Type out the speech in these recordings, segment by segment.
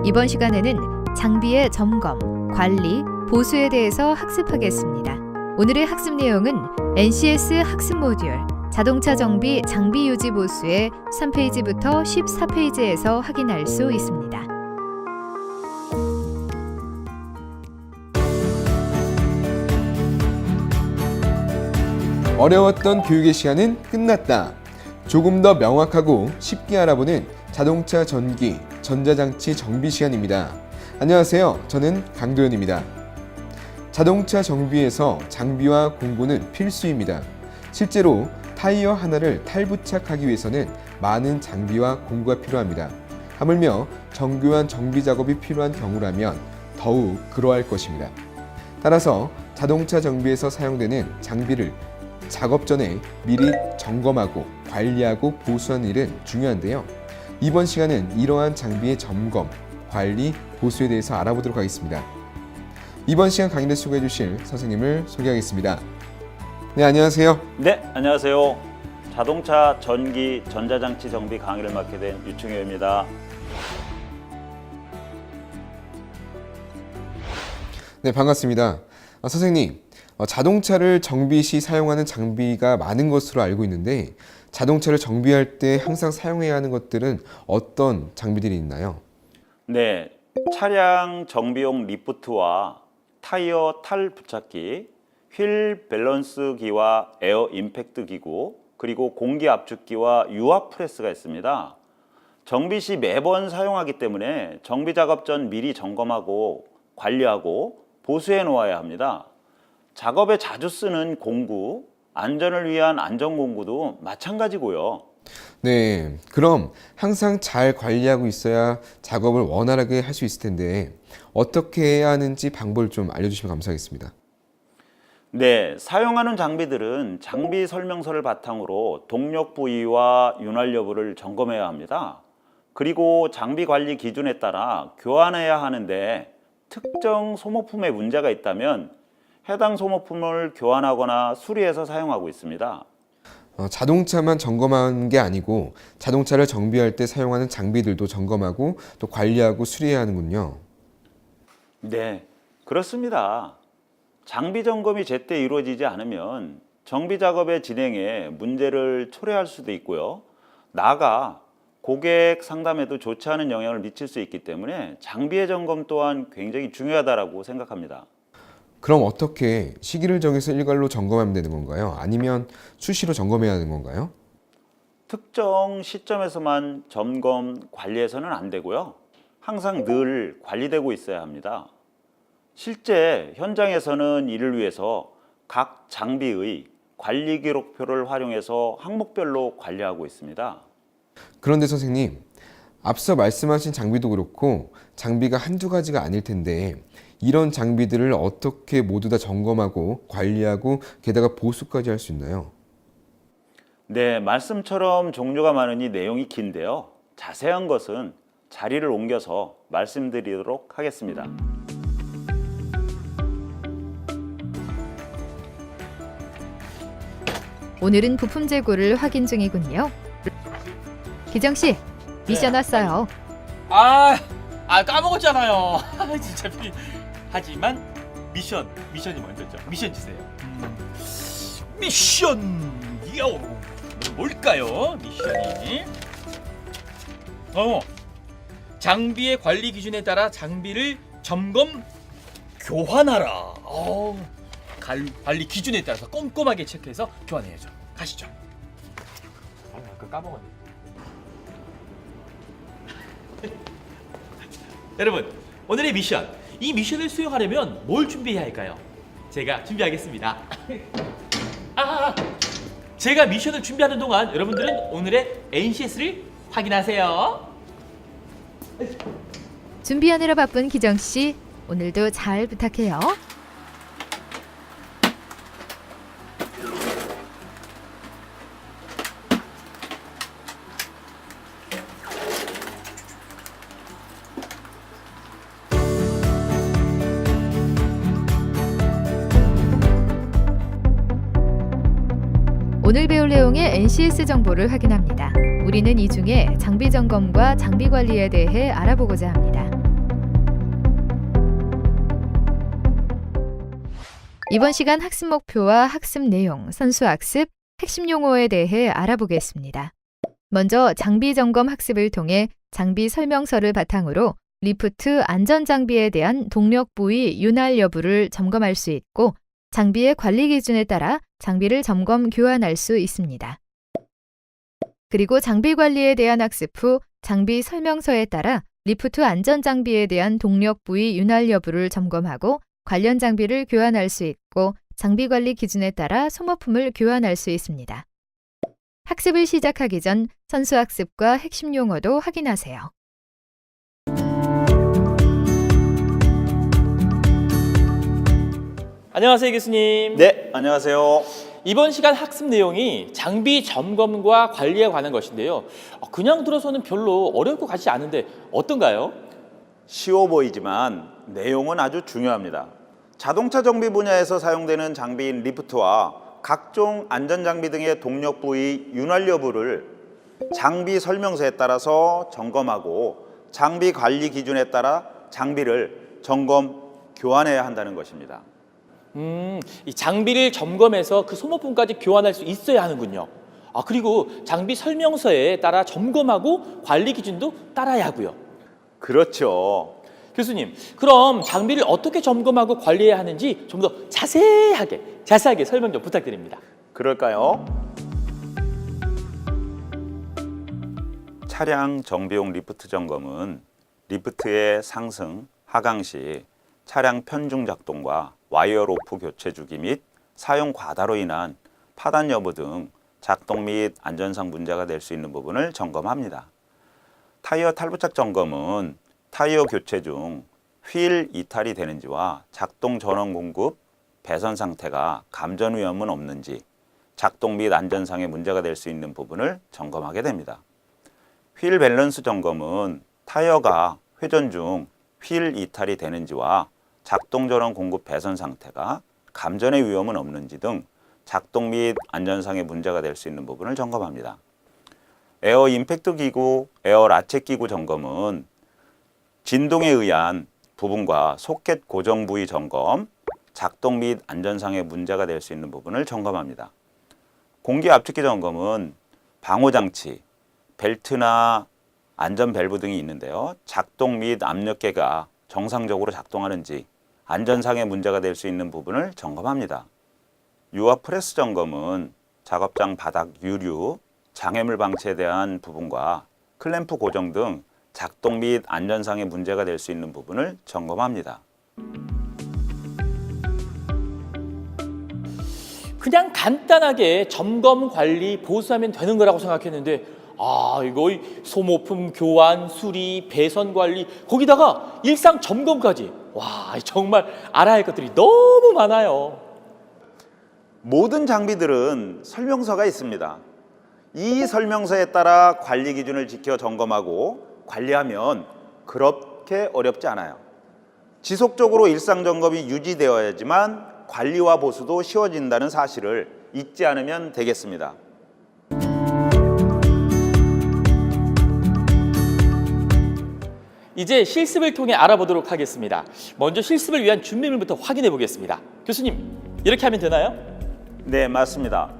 이번 시간에는 장비의 점검, 관리, 보수에 대해서 학습하겠습니다. 오늘의 학습 내용은 NCS 학습 모듈 자동차 정비 장비 유지 보수의 3페이지부터 14페이지에서 확인할 수 있습니다. 어려웠던 교육의 시간은 끝났다. 조금 더 명확하고 쉽게 알아보는 자동차 전기, 전자장치 정비 시간입니다. 안녕하세요. 저는 강도현입니다. 자동차 정비에서 장비와 공구는 필수입니다. 실제로 타이어 하나를 탈부착하기 위해서는 많은 장비와 공구가 필요합니다. 하물며 정교한 정비 작업이 필요한 경우라면 더욱 그러할 것입니다. 따라서 자동차 정비에서 사용되는 장비를 작업 전에 미리 점검하고 관리하고 보수하는 일은 중요한데요. 이번 시간은 이러한 장비의 점검, 관리, 보수에 대해서 알아보도록 하겠습니다. 이번 시간 강의를 수고해 주실 선생님을 소개하겠습니다. 네, 안녕하세요. 네, 안녕하세요. 자동차 전기 전자장치 정비 강의를 맡게 된 유충효입니다. 네, 반갑습니다. 선생님, 자동차를 정비 시 사용하는 장비가 많은 것으로 알고 있는데 자동차를 정비할 때 항상 사용해야 하는 것들은 어떤 장비들이 있나요? 네, 차량 정비용 리프트와 타이어 탈 부착기, 휠 밸런스기와 에어 임팩트 기구, 그리고 공기 압축기와 유압 프레스가 있습니다. 정비 시 매번 사용하기 때문에 정비 작업 전 미리 점검하고 관리하고 보수해 놓아야 합니다. 작업에 자주 쓰는 공구, 안전을 위한 안전공구도 마찬가지고요. 네, 그럼 항상 잘 관리하고 있어야 작업을 원활하게 할 수 있을 텐데 어떻게 해야 하는지 방법을 좀 알려주시면 감사하겠습니다. 네, 사용하는 장비들은 장비 설명서를 바탕으로 동력 부위와 윤활 여부를 점검해야 합니다. 그리고 장비 관리 기준에 따라 교환해야 하는데 특정 소모품에 문제가 있다면 해당 소모품을 교환하거나 수리해서 사용하고 있습니다. 자동차만 점검하는 게 아니고 자동차를 정비할 때 사용하는 장비들도 점검하고 또 관리하고 수리해야 하는군요. 네, 그렇습니다. 장비 점검이 제때 이루어지지 않으면 정비 작업의 진행에 문제를 초래할 수도 있고요. 나아가 고객 상담에도 좋지 않은 영향을 미칠 수 있기 때문에 장비의 점검 또한 굉장히 중요하다고 생각합니다. 그럼 어떻게 시기를 정해서 일괄로 점검하면 되는 건가요? 아니면 수시로 점검해야 하는 건가요? 특정 시점에서만 점검, 관리해서는 안 되고요. 항상 늘 관리되고 있어야 합니다. 실제 현장에서는 이를 위해서 각 장비의 관리 기록표를 활용해서 항목별로 관리하고 있습니다. 그런데 선생님, 앞서 말씀하신 장비도 그렇고 장비가 한두 가지가 아닐 텐데 이런 장비들을 어떻게 모두 다 점검하고 관리하고 게다가 보수까지 할 수 있나요? 네, 말씀처럼 종류가 많으니 내용이 긴데요. 자세한 것은 자리를 옮겨서 말씀드리도록 하겠습니다. 오늘은 부품 재고를 확인 중이군요. 기정 씨, 미션 왔어요. 까먹었잖아요. 진짜 하지만 미션이 먼저죠. 미션 주세요. 미션이요. 뭘까요? 미션이 장비의 관리 기준에 따라 장비를 점검 교환하라. 관리 기준에 따라서 꼼꼼하게 체크해서 교환해야죠. 가시죠. 아까 까먹었네. 여러분, 오늘의 미션. 이 미션을 수행하려면 뭘 준비해야 할까요? 제가 준비하겠습니다. 제가 미션을 준비하는 동안 여러분들은 오늘의 NCS를 확인하세요. 준비하느라 바쁜 기정 씨, 오늘도 잘 부탁해요. 오늘 배울 내용의 NCS 정보를 확인합니다. 우리는 이 중에 장비 점검과 장비 관리에 대해 알아보고자 합니다. 이번 시간 학습 목표와 학습 내용, 선수 학습, 핵심 용어에 대해 알아보겠습니다. 먼저 장비 점검 학습을 통해 장비 설명서를 바탕으로 리프트 안전 장비에 대한 동력 부위 윤활 여부를 점검할 수 있고 장비의 관리 기준에 따라 장비를 점검 교환할 수 있습니다. 그리고 장비 관리에 대한 학습 후 장비 설명서에 따라 리프트 안전 장비에 대한 동력 부위 윤활 여부를 점검하고 관련 장비를 교환할 수 있고 장비 관리 기준에 따라 소모품을 교환할 수 있습니다. 학습을 시작하기 전 선수 학습과 핵심 용어도 확인하세요. 안녕하세요, 교수님. 네, 안녕하세요. 이번 시간 학습 내용이 장비 점검과 관리에 관한 것인데요. 그냥 들어서는 별로 어려울 것 같지 않은데 어떤가요? 쉬워 보이지만 내용은 아주 중요합니다. 자동차 정비 분야에서 사용되는 장비인 리프트와 각종 안전장비 등의 동력 부위 윤활 여부를 장비 설명서에 따라서 점검하고 장비 관리 기준에 따라 장비를 점검, 교환해야 한다는 것입니다. 이 장비를 점검해서 그 소모품까지 교환할 수 있어야 하는군요. 그리고 장비 설명서에 따라 점검하고 관리 기준도 따라야 하고요. 그렇죠. 교수님, 그럼 장비를 어떻게 점검하고 관리해야 하는지 좀 더 자세하게 설명 좀 부탁드립니다. 그럴까요? 차량 정비용 리프트 점검은 리프트의 상승, 하강 시 차량 편중 작동과 와이어 로프 교체 주기 및 사용 과다로 인한 파단 여부 등 작동 및 안전상 문제가 될 수 있는 부분을 점검합니다. 타이어 탈부착 점검은 타이어 교체 중 휠 이탈이 되는지와 작동 전원 공급, 배선 상태가 감전 위험은 없는지 작동 및 안전상의 문제가 될 수 있는 부분을 점검하게 됩니다. 휠 밸런스 점검은 타이어가 회전 중 휠 이탈이 되는지와 작동 전원 공급 배선 상태가 감전의 위험은 없는지 등 작동 및 안전상의 문제가 될 수 있는 부분을 점검합니다. 에어 임팩트 기구, 에어 라쳇 기구 점검은 진동에 의한 부분과 소켓 고정 부위 점검, 작동 및 안전상의 문제가 될 수 있는 부분을 점검합니다. 공기 압축기 점검은 방호 장치, 벨트나 안전 밸브 등이 있는데요. 작동 및 압력계가 정상적으로 작동하는지 안전상의 문제가 될 수 있는 부분을 점검합니다. 유압 프레스 점검은 작업장 바닥 유류, 장애물 방치에 대한 부분과 클램프 고정 등 작동 및 안전상의 문제가 될 수 있는 부분을 점검합니다. 그냥 간단하게 점검, 관리, 보수하면 되는 거라고 생각했는데 이거 소모품 교환, 수리, 배선 관리, 거기다가 일상 점검까지. 정말 알아야 할 것들이 너무 많아요. 모든 장비들은 설명서가 있습니다. 이 설명서에 따라 관리 기준을 지켜 점검하고 관리하면 그렇게 어렵지 않아요. 지속적으로 일상 점검이 유지되어야지만 관리와 보수도 쉬워진다는 사실을 잊지 않으면 되겠습니다. 이제 실습을 통해 알아보도록 하겠습니다. 먼저 실습을 위한 준비물부터 확인해 보겠습니다. 교수님, 이렇게 하면 되나요? 네, 맞습니다.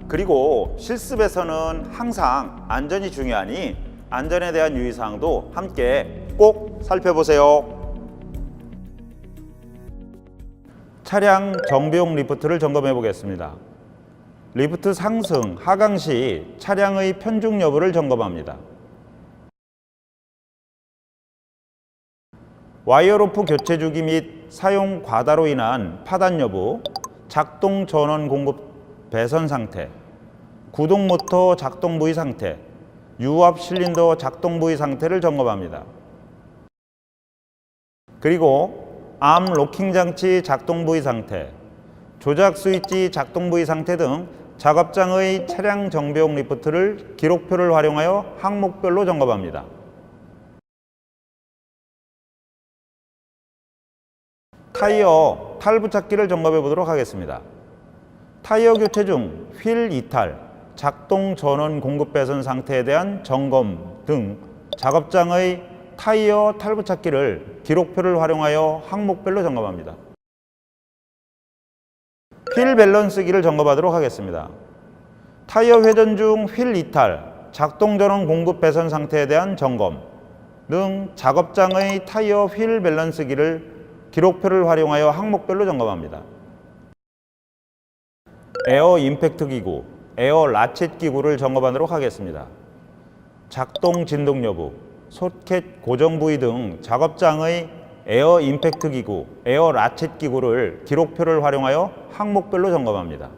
그리고 실습에서는 항상 안전이 중요하니 안전에 대한 유의사항도 함께 꼭 살펴보세요. 차량 정비용 리프트를 점검해 보겠습니다. 리프트 상승, 하강 시 차량의 편중 여부를 점검합니다. 와이어 로프 교체 주기 및 사용 과다로 인한 파단 여부, 작동 전원 공급 배선 상태, 구동 모터 작동 부위 상태, 유압 실린더 작동 부위 상태를 점검합니다. 그리고 암 로킹 장치 작동 부위 상태, 조작 스위치 작동 부위 상태 등 작업장의 차량 정비용 리프트를 기록표를 활용하여 항목별로 점검합니다. 타이어 탈부착기를 점검해 보도록 하겠습니다. 타이어 교체 중 휠 이탈, 작동 전원 공급 배선 상태에 대한 점검 등 작업장의 타이어 탈부착기를 기록표를 활용하여 항목별로 점검합니다. 휠 밸런스기를 점검하도록 하겠습니다. 타이어 회전 중 휠 이탈, 작동 전원 공급 배선 상태에 대한 점검 등 작업장의 타이어 휠 밸런스기를 기록표를 활용하여 항목별로 점검합니다. 에어 임팩트 기구, 에어 라쳇 기구를 점검하도록 하겠습니다. 작동 진동 여부, 소켓 고정 부위 등 작업장의 에어 임팩트 기구, 에어 라쳇 기구를 기록표를 활용하여 항목별로 점검합니다.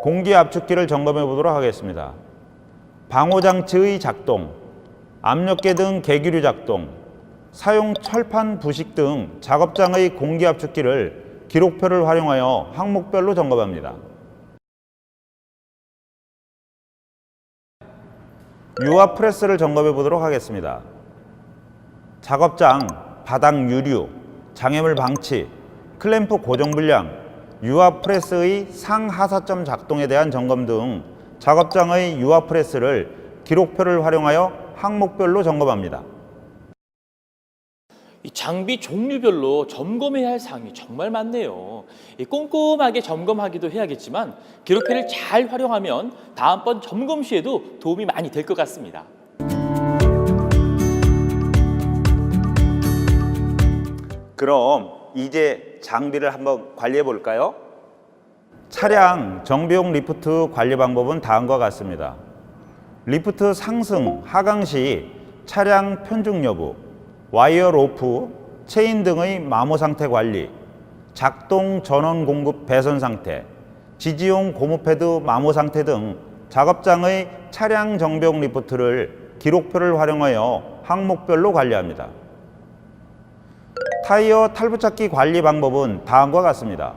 공기 압축기를 점검해 보도록 하겠습니다. 방호장치의 작동, 압력계 등 계기류 작동, 사용 철판 부식 등 작업장의 공기 압축기를 기록표를 활용하여 항목별로 점검합니다. 유압 프레스를 점검해 보도록 하겠습니다. 작업장 바닥 유류, 장애물 방치, 클램프 고정 불량, 유압 프레스의 상하사점 작동에 대한 점검 등 작업장의 유압 프레스를 기록표를 활용하여 항목별로 점검합니다. 이 장비 종류별로 점검해야 할 사항이 정말 많네요. 이 꼼꼼하게 점검하기도 해야겠지만 기록표를 잘 활용하면 다음번 점검 시에도 도움이 많이 될 것 같습니다. 그럼 이제 장비를 한번 관리해 볼까요? 차량 정비용 리프트 관리 방법은 다음과 같습니다. 리프트 상승, 하강 시 차량 편중 여부, 와이어 로프, 체인 등의 마모 상태 관리, 작동 전원 공급 배선 상태, 지지용 고무 패드 마모 상태 등 작업장의 차량 정비용 리프트를 기록표를 활용하여 항목별로 관리합니다. 타이어 탈부착기 관리 방법은 다음과 같습니다.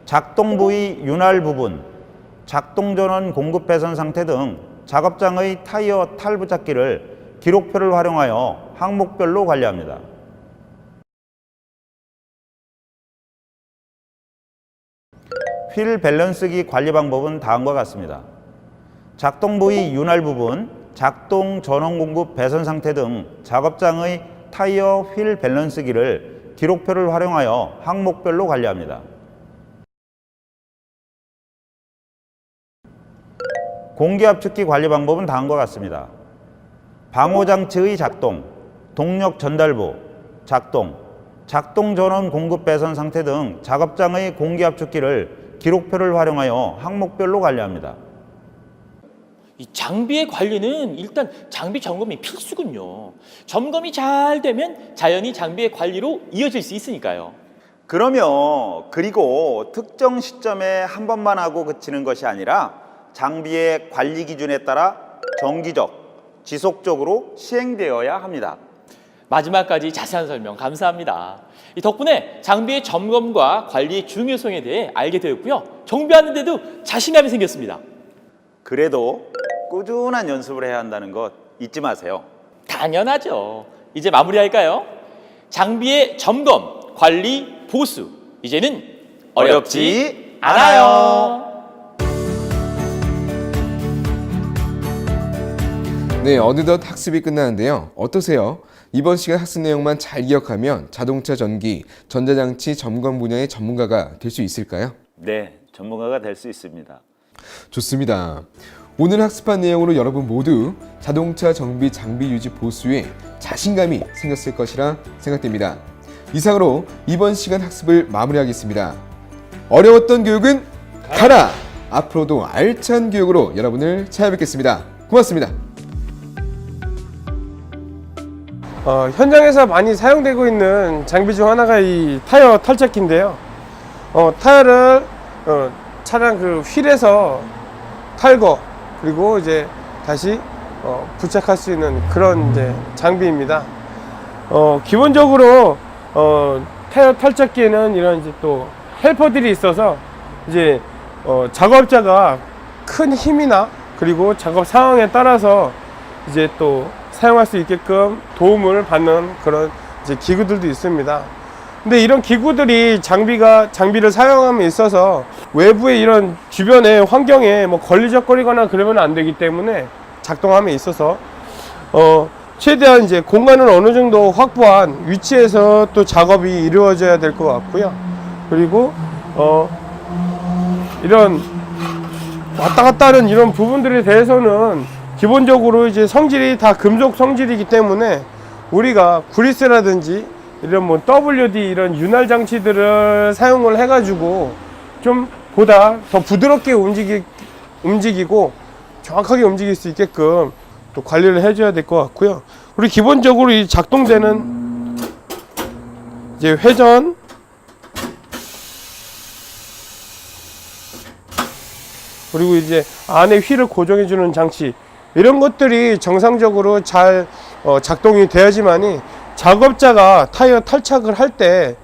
작동 부위 윤활 부분, 작동 전원 공급 배선 상태 등 작업장의 타이어 탈부착기를 기록표를 활용하여 항목별로 관리합니다. 휠 밸런스기 관리 방법은 다음과 같습니다. 작동 부위 윤활 부분, 작동 전원 공급 배선 상태 등 작업장의 타이어 휠 밸런스기를 기록표를 활용하여 항목별로 관리합니다. 공기 압축기 관리 방법은 다음과 같습니다. 방호장치의 작동, 동력 전달부, 작동, 작동 전원 공급 배선 상태 등 작업장의 공기 압축기를 기록표를 활용하여 항목별로 관리합니다. 이 장비의 관리는 일단 장비 점검이 필수군요. 점검이 잘 되면 자연히 장비의 관리로 이어질 수 있으니까요. 그리고 특정 시점에 한 번만 하고 그치는 것이 아니라 장비의 관리 기준에 따라 정기적, 지속적으로 시행되어야 합니다. 마지막까지 자세한 설명 감사합니다. 이 덕분에 장비의 점검과 관리의 중요성에 대해 알게 되었고요. 정비하는 데도 자신감이 생겼습니다. 그래도 꾸준한 연습을 해야 한다는 것 잊지 마세요. 당연하죠. 이제 마무리할까요? 장비의 점검, 관리, 보수. 이제는 어렵지 않아요. 네, 어느덧 학습이 끝나는데요. 어떠세요? 이번 시간 학습 내용만 잘 기억하면 자동차 전기, 전자장치 점검 분야의 전문가가 될 수 있을까요? 네, 전문가가 될 수 있습니다. 좋습니다. 오늘 학습한 내용으로 여러분 모두 자동차 정비 장비 유지 보수에 자신감이 생겼을 것이라 생각됩니다. 이상으로 이번 시간 학습을 마무리하겠습니다. 어려웠던 교육은 가라! 앞으로도 알찬 교육으로 여러분을 찾아뵙겠습니다. 고맙습니다. 현장에서 많이 사용되고 있는 장비 중 하나가 이 타이어 탈착기인데요. 타이어를 차량 그 휠에서 탈거 그리고 이제 다시 부착할 수 있는 그런 이제 장비입니다. 기본적으로 타이어 탈착기에는 이런 이제 또 헬퍼들이 있어서 이제 작업자가 큰 힘이나 그리고 작업 상황에 따라서 이제 또 사용할 수 있게끔 도움을 받는 그런 이제 기구들도 있습니다. 근데 이런 기구들이 장비를 사용함에 있어서 외부의 이런 주변의 환경에 뭐 걸리적거리거나 그러면 안 되기 때문에 작동함에 있어서 최대한 이제 공간을 어느 정도 확보한 위치에서 또 작업이 이루어져야 될 것 같고요. 그리고 이런 왔다 갔다 하는 이런 부분들에 대해서는 기본적으로 이제 성질이 다 금속 성질이기 때문에 우리가 구리스라든지 이런 뭐 WD 이런 윤활 장치들을 사용을 해가지고 좀 보다 더 부드럽게 움직이고 정확하게 움직일 수 있게끔 또 관리를 해줘야 될 것 같고요. 그리고 기본적으로 이 작동되는 이제 회전, 그리고 이제 안에 휠을 고정해주는 장치, 이런 것들이 정상적으로 잘 작동이 돼야지만이 작업자가 타이어 탈착을 할 때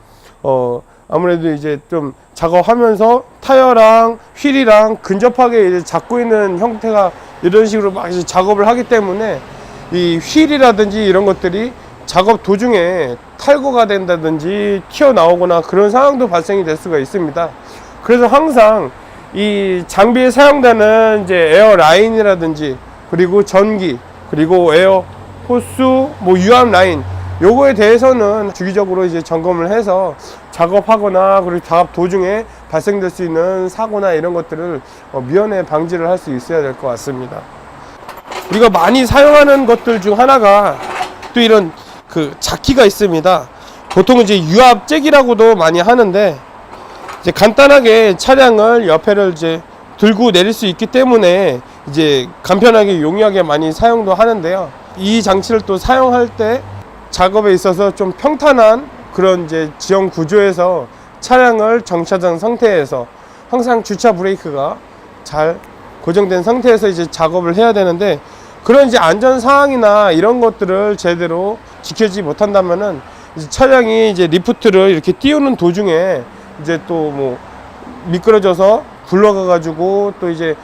아무래도 이제 좀 작업하면서 타이어랑 휠이랑 근접하게 이제 잡고 있는 형태가 이런 식으로 막 이제 작업을 하기 때문에 이 휠이라든지 이런 것들이 작업 도중에 탈거가 된다든지 튀어나오거나 그런 상황도 발생이 될 수가 있습니다. 그래서 항상 이 장비에 사용되는 이제 에어 라인이라든지 그리고 전기 그리고 에어 호스 뭐 유압 라인 요거에 대해서는 주기적으로 이제 점검을 해서 작업하거나 그리고 작업 도중에 발생될 수 있는 사고나 이런 것들을 미연에 방지를 할 수 있어야 될 것 같습니다. 우리가 많이 사용하는 것들 중 하나가 또 이런 그 자키가 있습니다. 보통 이제 유압잭이라고도 많이 하는데 이제 간단하게 차량을 옆에를 이제 들고 내릴 수 있기 때문에 이제 간편하게 용이하게 많이 사용도 하는데요. 이 장치를 또 사용할 때 작업에 있어서 좀 평탄한 그런 이제 지형 구조에서 차량을 정차된 상태에서 항상 주차 브레이크가 잘 고정된 상태에서 이제 작업을 해야 되는데 그런 이제 안전 사항이나 이런 것들을 제대로 지키지 못한다면은 이제 차량이 이제 리프트를 이렇게 띄우는 도중에 이제 또 뭐 미끄러져서 굴러가 가지고 또 이제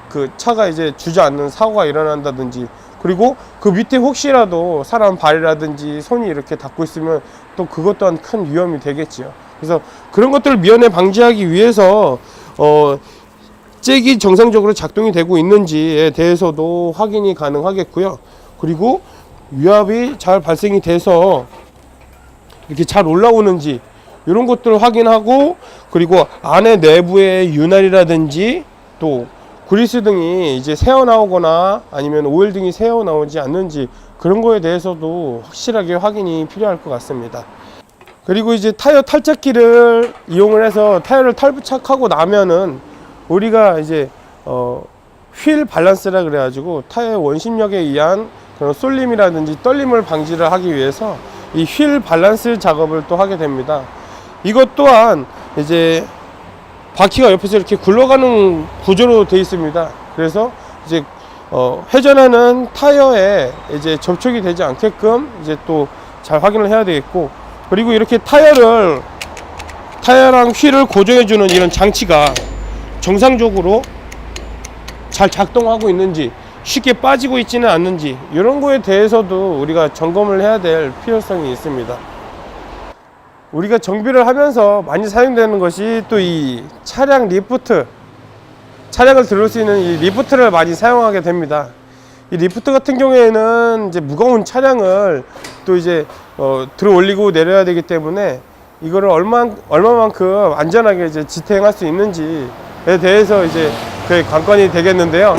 그 차가 이제 주저앉는 사고가 일어난다든지 그리고 그 밑에 혹시라도 사람 발이라든지 손이 이렇게 닿고 있으면 또 그것 또한 큰 위험이 되겠지요. 그래서 그런 것들을 미연에 방지하기 위해서 잭이 정상적으로 작동이 되고 있는지에 대해서도 확인이 가능하겠고요. 그리고 유압이 잘 발생이 돼서 이렇게 잘 올라오는지 이런 것들을 확인하고 그리고 안에 내부의 윤활이라든지 또 그리스 등이 이제 새어나오거나 아니면 오일 등이 새어나오지 않는지 그런 거에 대해서도 확실하게 확인이 필요할 것 같습니다. 그리고 이제 타이어 탈착기를 이용을 해서 타이어를 탈부착하고 나면은 우리가 이제 휠 밸런스라 그래가지고 타이어 원심력에 의한 그런 쏠림이라든지 떨림을 방지를 하기 위해서 이 휠 밸런스 작업을 또 하게 됩니다. 이것 또한 이제 바퀴가 옆에서 이렇게 굴러가는 구조로 되어 있습니다. 그래서 이제 회전하는 타이어에 이제 접촉이 되지 않게끔 이제 또 잘 확인을 해야 되겠고 그리고 이렇게 타이어랑 휠을 고정해주는 이런 장치가 정상적으로 잘 작동하고 있는지 쉽게 빠지고 있지는 않는지 이런 거에 대해서도 우리가 점검을 해야 될 필요성이 있습니다. 우리가 정비를 하면서 많이 사용되는 것이 또 이 차량 리프트, 차량을 들을 수 있는 이 리프트를 많이 사용하게 됩니다. 이 리프트 같은 경우에는 이제 무거운 차량을 또 이제 들어 올리고 내려야 되기 때문에 이거를 얼마만큼 안전하게 이제 지탱할 수 있는지에 대해서 이제 그게 관건이 되겠는데요.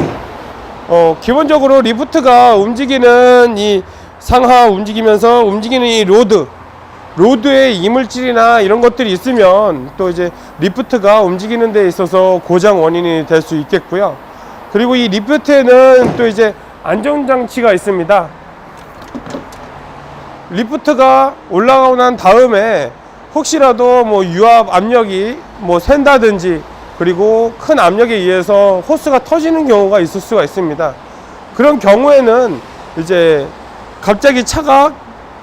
기본적으로 리프트가 움직이는 이 상하 움직이면서 움직이는 이 로드에 이물질이나 이런 것들이 있으면 또 이제 리프트가 움직이는 데 있어서 고장 원인이 될 수 있겠고요. 그리고 이 리프트에는 또 이제 안전장치가 있습니다. 리프트가 올라가고 난 다음에 혹시라도 뭐 유압 압력이 뭐 샌다든지 그리고 큰 압력에 의해서 호스가 터지는 경우가 있을 수가 있습니다. 그런 경우에는 이제 갑자기 차가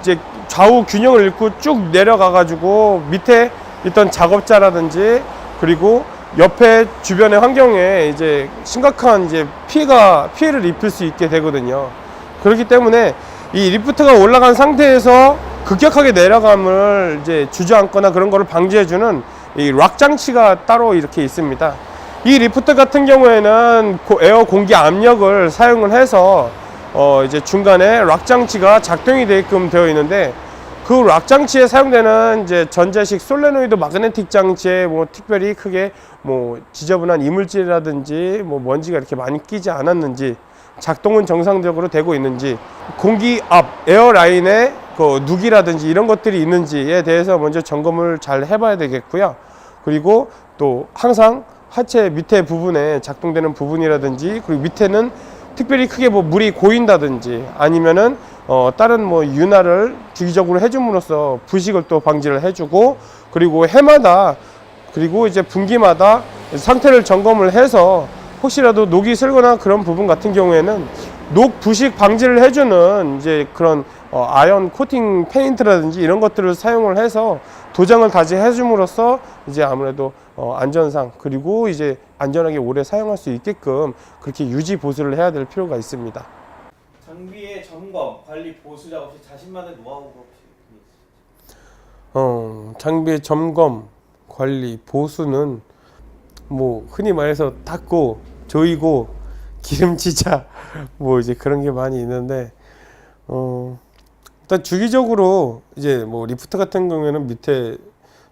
이제 좌우 균형을 잃고 쭉 내려가 가지고 밑에 있던 작업자라든지 그리고 옆에 주변의 환경에 이제 심각한 이제 피해를 입힐 수 있게 되거든요. 그렇기 때문에 이 리프트가 올라간 상태에서 급격하게 내려감을 이제 주저앉거나 그런 거를 방지해주는 이 락 장치가 따로 이렇게 있습니다. 이 리프트 같은 경우에는 에어 공기 압력을 사용을 해서 이제 중간에 락 장치가 작동이 되게끔 되어 있는데, 그 락 장치에 사용되는 이제 전자식 솔레노이드 마그네틱 장치에 뭐 특별히 크게 뭐 지저분한 이물질이라든지 뭐 먼지가 이렇게 많이 끼지 않았는지, 작동은 정상적으로 되고 있는지, 공기 앞 에어 라인에 그 누기라든지 이런 것들이 있는지에 대해서 먼저 점검을 잘 해봐야 되겠고요. 그리고 또 항상 하체 밑에 부분에 작동되는 부분이라든지, 그리고 밑에는 특별히 크게 뭐 물이 고인다든지 아니면은 다른 뭐 윤활을 주기적으로 해줌으로써 부식을 또 방지를 해주고, 그리고 해마다 그리고 이제 분기마다 상태를 점검을 해서 혹시라도 녹이 슬거나 그런 부분 같은 경우에는 녹 부식 방지를 해주는 이제 그런 아연 코팅 페인트라든지 이런 것들을 사용을 해서 도장을 다시 해줌으로써 이제 아무래도 안전상, 그리고 이제 안전하게 오래 사용할 수 있게끔 그렇게 유지 보수를 해야 될 필요가 있습니다. 장비의 점검, 관리, 보수 작업 시 자신만의 노하우가 혹시 장비의 점검, 관리, 보수는 뭐 흔히 말해서 닦고 조이고 기름치자 뭐 이제 그런 게 많이 있는데, 일단 주기적으로 이제 뭐 리프트 같은 경우에는 밑에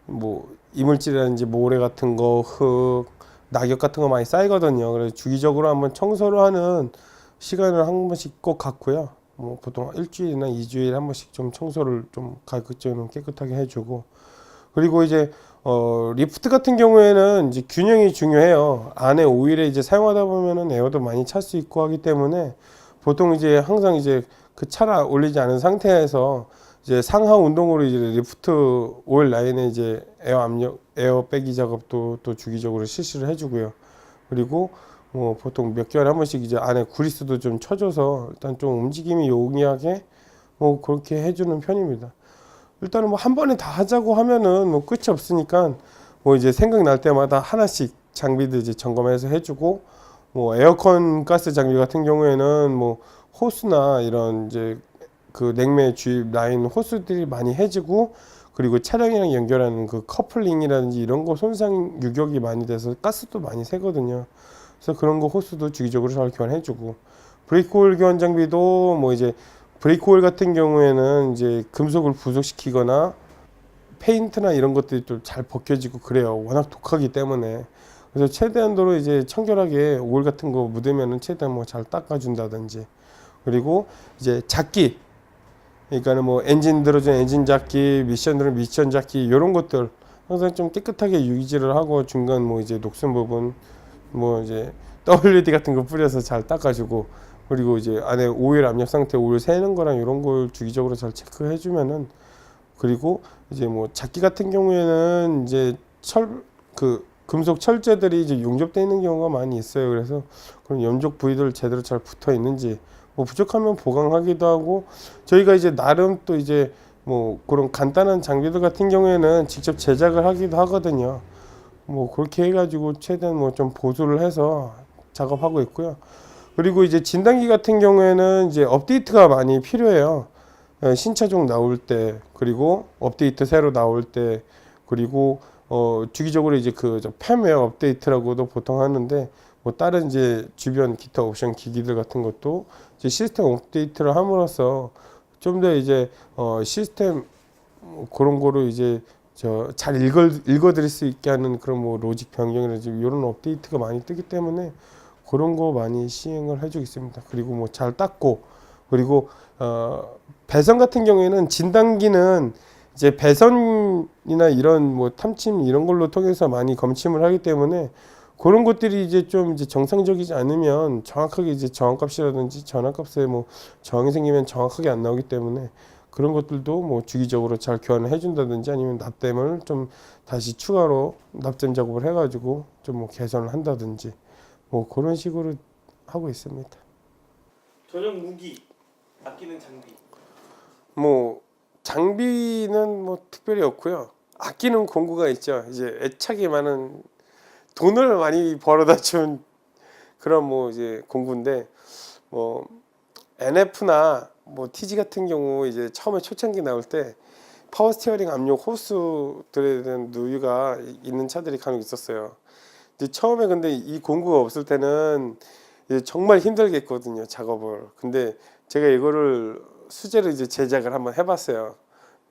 뭐 이물질이라든지 모래 같은 거, 흙, 낙엽 같은 거 많이 쌓이거든요. 그래서 주기적으로 한번 청소를 하는 시간을 한 번씩 꼭 갖고요. 뭐 보통 일주일이나 2주일에 한 번씩 좀 청소를 좀 가급적이면 깨끗하게 해주고, 그리고 이제 리프트 같은 경우에는 이제 균형이 중요해요. 안에 오일에 이제 사용하다 보면은 에어도 많이 찰 수 있고 하기 때문에 보통 이제 항상 이제 그 차를 올리지 않은 상태에서 이제 상하 운동으로 이제 리프트 오일 라인에 이제 에어 압력, 에어 빼기 작업도 또 주기적으로 실시를 해주고요. 그리고 뭐 보통 몇 개월에 한 번씩 이제 안에 구리스도 좀 쳐줘서 일단 좀 움직임이 용이하게 뭐 그렇게 해주는 편입니다. 일단은 뭐 한 번에 다 하자고 하면은 뭐 끝이 없으니까 뭐 이제 생각날 때마다 하나씩 장비도 이제 점검해서 해주고, 뭐 에어컨 가스 장비 같은 경우에는 뭐 호스나 이런 이제 그 냉매 주입 라인 호스들이 많이 해지고, 그리고 차량이랑 연결하는 그 커플링이라든지 이런 거 손상 유격이 많이 돼서 가스도 많이 새거든요. 그래서 그런 거 호스도 주기적으로 잘 교환해주고, 브레이크 오일 교환 장비도 뭐 이제 브레이크 오일 같은 경우에는 이제 금속을 부속시키거나 페인트나 이런 것들이 또 잘 벗겨지고 그래요. 워낙 독하기 때문에. 그래서 최대한도로 이제 청결하게 오일 같은 거 묻으면은 최대한 뭐 잘 닦아준다든지, 그리고 이제 잡기, 그러니까는 뭐 엔진 들어준 엔진 잡기, 미션 들은 미션 잡기, 이런 것들 항상 좀 깨끗하게 유지를 하고, 중간 뭐 이제 녹슨 부분 뭐 이제 WD 같은 거 뿌려서 잘 닦아주고, 그리고 이제 안에 오일 압력 상태, 오일 새는 거랑 이런 걸 주기적으로 잘 체크해 주면은, 그리고 이제 뭐 잡기 같은 경우에는 이제 금속 철제들이 이제 용접되어 있는 경우가 많이 있어요. 그래서 그런 연족 부위들 제대로 잘 붙어 있는지, 뭐 부족하면 보강하기도 하고, 저희가 이제 나름 또 이제 뭐 그런 간단한 장비들 같은 경우에는 직접 제작을 하기도 하거든요. 뭐 그렇게 해가지고 최대한 뭐 좀 보수를 해서 작업하고 있고요. 그리고 이제 진단기 같은 경우에는 이제 업데이트가 많이 필요해요. 신차종 나올 때, 그리고 업데이트 새로 나올 때, 그리고 주기적으로 이제 그 펌웨어 업데이트라고도 보통 하는데, 뭐 다른 이제 주변 기타 옵션 기기들 같은 것도 이제 시스템 업데이트를 함으로써 좀 더 이제 시스템 그런 거로 이제 잘 읽어드릴 수 있게 하는 그런 뭐 로직 변경이라든지 이런 업데이트가 많이 뜨기 때문에 그런 거 많이 시행을 해주고 있습니다. 그리고 뭐 잘 닦고, 그리고 배선 같은 경우에는 진단기는 이제 배선이나 이런 뭐 탐침 이런 걸로 통해서 많이 검침을 하기 때문에 그런 것들이 이제 좀 이제 정상적이지 않으면 정확하게 이제 저항값이라든지 전압값에 뭐 저항이 생기면 정확하게 안 나오기 때문에 그런 것들도 뭐 주기적으로 잘 교환을 해준다든지, 아니면 납땜을 좀 다시 추가로 납땜 작업을 해가지고 좀 뭐 개선을 한다든지 뭐 그런 식으로 하고 있습니다. 전용 무기, 아끼는 장비. 뭐 장비는 뭐 특별히 없고요. 아끼는 공구가 있죠. 이제 애착이 많은, 돈을 많이 벌어다 준 그런 뭐 이제 공구인데, 뭐 NF나 뭐 TG 같은 경우 이제 처음에 초창기 나올 때 파워 스티어링 압력 호스들에 대한 누유가 있는 차들이 간혹 있었어요. 이제 처음에 근데 이 공구가 없을 때는 이제 정말 힘들겠거든요, 작업을. 근데 제가 이거를 수제로 이제 제작을 한번 해봤어요.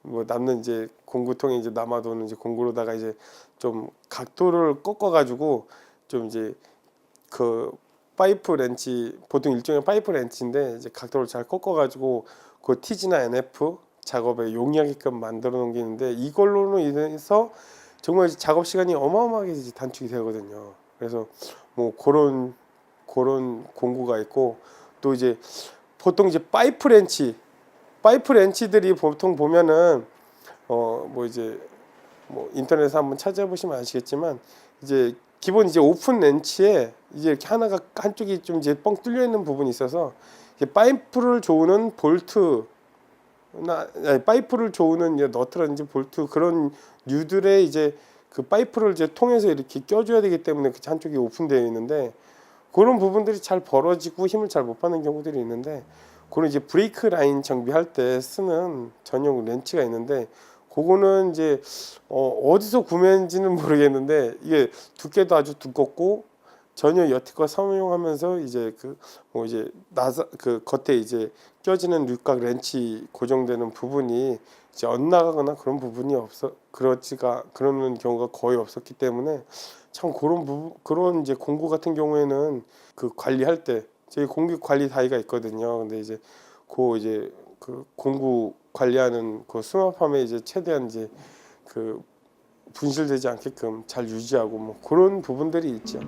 뭐 남는 이제 공구통에 이제 남아도는 이제 공구로다가 이제 좀 각도를 꺾어가지고 좀 이제 그 파이프 렌치, 보통 일종의 파이프 렌치인데 이제 각도를 잘 꺾어가지고 그 TG나 NF 작업에 용이하게끔 만들어 놓은 게 있는데, 이걸로는 인해서 정말 작업 시간이 어마어마하게 이제 단축이 되거든요. 그래서 뭐 그런 공구가 있고, 또 이제 보통 이제 파이프 렌치들이 보통 보면은 뭐 이제 뭐 인터넷에 한번 찾아보시면 아시겠지만, 이제 기본 이제 오픈 렌치에 이제 이렇게 하나가 한쪽이 좀 이제 뻥 뚫려 있는 부분이 있어서 파이프를 조우는 파이프를 조우는 이제 너트라든지 볼트, 그런 뉴들의 이제 그 파이프를 이제 통해서 이렇게 껴줘야 되기 때문에 그 한쪽이 오픈되어 있는데, 그런 부분들이 잘 벌어지고 힘을 잘 못 받는 경우들이 있는데, 그런 이제 브레이크 라인 정비할 때 쓰는 전용 렌치가 있는데, 그거는 이제 어디서 구매했는지는 모르겠는데 이게 두께도 아주 두껍고 전혀 여티과 사용하면서 이제 그 뭐 이제 그 겉에 이제 껴지는 류각 렌치 고정되는 부분이 이제 엇나가거나 그런 부분이 그러는 경우가 거의 없었기 때문에, 참 그런 이제 공구 같은 경우에는 그 관리할 때 저희 공구 관리 다이가 있거든요. 근데 이제 그 공구 관리하는 그 수납함에 이제 최대한 이제 그 분실되지 않게끔 잘 유지하고 뭐 그런 부분들이 있죠.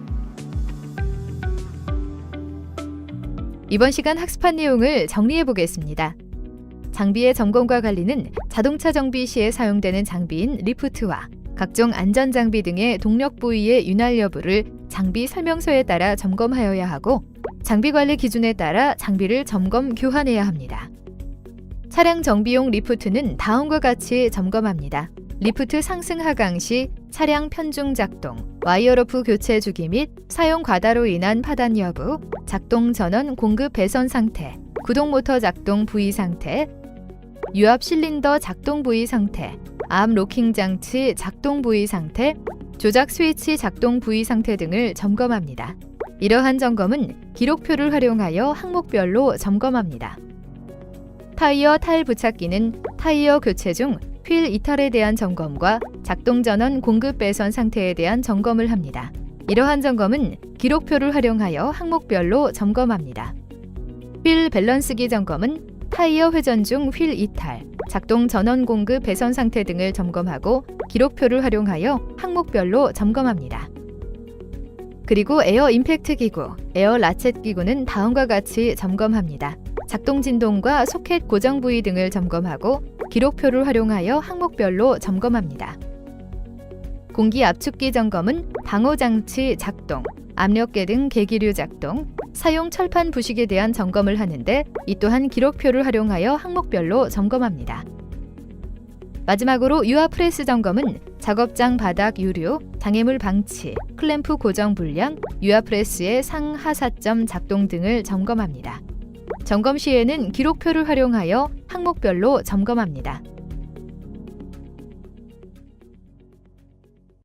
이번 시간 학습한 내용을 정리해 보겠습니다. 장비의 점검과 관리는 자동차 정비 시에 사용되는 장비인 리프트와 각종 안전장비 등의 동력 부위의 윤활 여부를 장비 설명서에 따라 점검하여야 하고, 장비 관리 기준에 따라 장비를 점검 교환해야 합니다. 차량 정비용 리프트는 다음과 같이 점검합니다. 리프트 상승 하강 시 차량 편중 작동, 와이어 러프 교체 주기 및 사용 과다로 인한 파단 여부, 작동 전원 공급 배선 상태, 구동 모터 작동 부위 상태, 유압 실린더 작동 부위 상태, 암 로킹 장치 작동 부위 상태, 조작 스위치 작동 부위 상태 등을 점검합니다. 이러한 점검은 기록표를 활용하여 항목별로 점검합니다. 타이어 탈 부착기는 타이어 교체 중 휠 이탈에 대한 점검과 작동 전원 공급 배선 상태에 대한 점검을 합니다. 이러한 점검은 기록표를 활용하여 항목별로 점검합니다. 휠 밸런스기 점검은 타이어 회전 중 휠 이탈, 작동 전원 공급 배선 상태 등을 점검하고 기록표를 활용하여 항목별로 점검합니다. 그리고 에어 임팩트 기구, 에어 라쳇 기구는 다음과 같이 점검합니다. 작동 진동과 소켓 고정 부위 등을 점검하고 기록표를 활용하여 항목별로 점검합니다. 공기 압축기 점검은 방호 장치 작동, 압력계 등 계기류 작동, 사용 철판 부식에 대한 점검을 하는데, 이 또한 기록표를 활용하여 항목별로 점검합니다. 마지막으로 유압 프레스 점검은 작업장 바닥 유류, 장애물 방치, 클램프 고정 불량, 유압 프레스의 상하사점 작동 등을 점검합니다. 점검 시에는 기록표를 활용하여 항목별로 점검합니다.